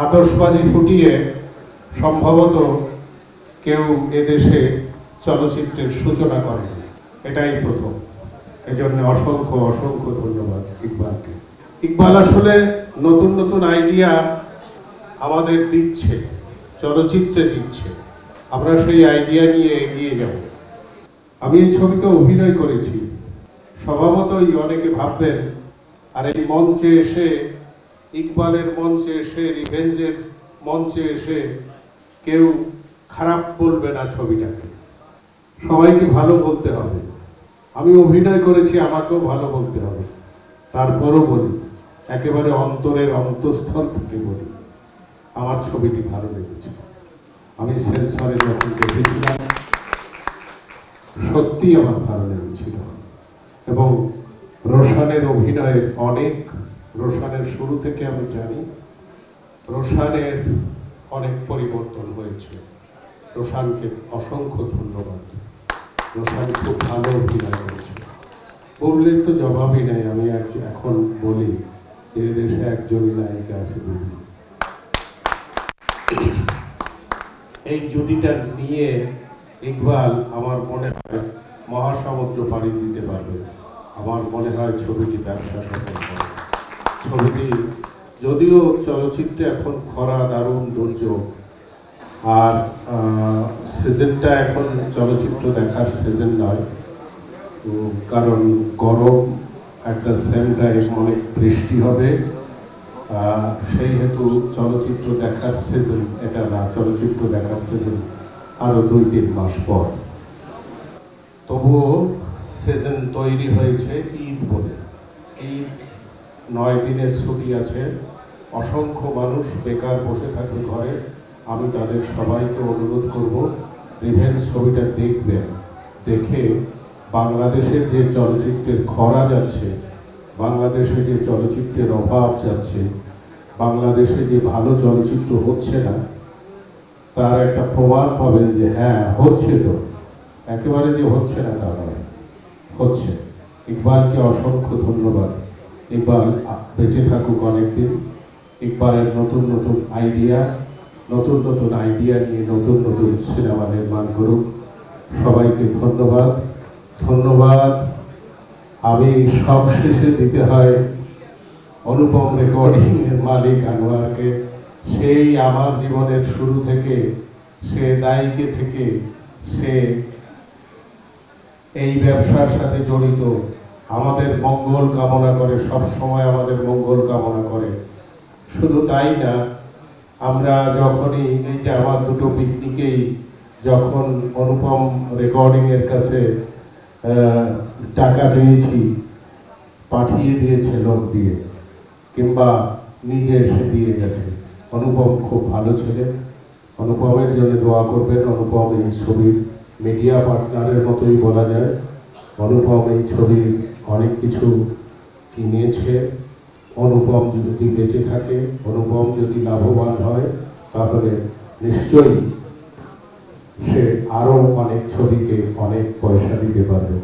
আতশবাজি ফুটিয়ে সম্ভবত কেউ এদেশে চলচ্চিত্রের সূচনা করেন, এটাই প্রথম। এজন্য অসংখ্য অসংখ্য ধন্যবাদ ইকবালকে। ইকবাল আসলে নতুন নতুন আইডিয়া আমাদের দিচ্ছে, চলচ্চিত্রে দিচ্ছে, আমরা সেই আইডিয়া নিয়ে এগিয়ে যাব। আমি এই ছবিতে অভিনয় করেছি, স্বভাবতই অনেকে ভাববেন আর এই মঞ্চে এসে, ইকবালের মঞ্চে এসে, রিভেঞ্জের মঞ্চে এসে কেউ খারাপ বলবে না ছবিটাকে, সবাইকে ভালো বলতে হবে। আমি অভিনয় করেছি, আমাকেও ভালো বলতে হবে। তারপরও বলি, একেবারে অন্তরের অন্তঃস্থল থেকে বলি, আমার ছবিটি ভালো লেগেছে। আমি সেন্সরে যখন দেখেছিলাম সত্যি আমার ভালো লেগেছিল। এবং রোশানের অভিনয়ের রোশানের শুরু থেকে আমি জানি রোশানের অনেক পরিবর্তন হয়েছে। রোশানকে অসংখ্য ধন্যবাদ। রোশান খুব ভালো অভিনয় করেছে, বললে তো জবাবই নাই। আমি এখন বলি যে দেশে একজনই নায়িকা আছে, বুঝলি। এই জুটিটা নিয়ে ইকবাল আমার মনে হয় মহাসমুদ্র পাড়ি দিতে পারবে। আমার মনে হয় ছবিটি ব্যবসা সফল হবে। ছবিটি যদিও চলচ্চিত্রে এখন খরা, দারুণ দুর্যোগ, আর সিজনটা এখন চলচ্চিত্র দেখার সিজন নয়, কারণ গরম, অ্যাট দ্য সেম টাইম অনেক বৃষ্টি হবে। সেই হেতু চলচ্চিত্র দেখার সিজন এটা না, চলচ্চিত্র দেখার সিজন আরও 2-3 মাস পর। তবুও সিজন তৈরি হয়েছে ঈদ বলে। ঈদ 9 দিনের ছুটি আছে, অসংখ্য মানুষ বেকার বসে থাকবে ঘরে। আমি তাদের সবাইকে অনুরোধ করব, রিভেঞ্জ ছবিটা দেখবেন, দেখে বাংলাদেশের যে চলচ্চিত্রের খরা যাচ্ছে, বাংলাদেশে যে চলচ্চিত্রের অভাব যাচ্ছে, বাংলাদেশে যে ভালো চলচ্চিত্র হচ্ছে না, তার একটা প্রমাণ পাবেন যে হ্যাঁ হচ্ছে, তো একেবারে যে হচ্ছে না তা নয়, হচ্ছে। ইকবালকে অসংখ্য ধন্যবাদ। ইকবাল বেঁচে থাকুক অনেকদিন। ইকবালের নতুন নতুন আইডিয়া নিয়ে নতুন নতুন সিনেমা নির্মাণ করুক। সবাইকে ধন্যবাদ। আমি সব শেষে দিতে হয় অনুপম রেকর্ডিং এর মালিক আনোয়ারকে। সেই আমার জীবনের শুরু থেকে, সে দায়িকে থেকে, সে এই ব্যবসার সাথে জড়িত, আমাদের মঙ্গল কামনা করে, সব সময় আমাদের মঙ্গল কামনা করে। শুধু তাই না, আমরা যখনই এই যে আমার দুটো পিকনিকেই যখন অনুপম রেকর্ডিং এর কাছে টাকা চেয়েছি, পাঠিয়ে দিয়েছে লোক দিয়ে, কিংবা নিজে এসে দিয়ে গেছে। অনুপম খুব ভালো ছেলে। অনুপমের জন্য দোয়া করবেন। অনুপম এই ছবির মিডিয়া পার্টনারের মতোই বলা যায়। অনুপম এই ছবির অনেক কিছু কিনেছে। অনুপম যদি বেঁচে থাকে, অনুপম যদি লাভবান হয়, তাহলে নিশ্চয়ই সে আরও অনেক ছবিকে অনেক পয়সা দিতে পারবে।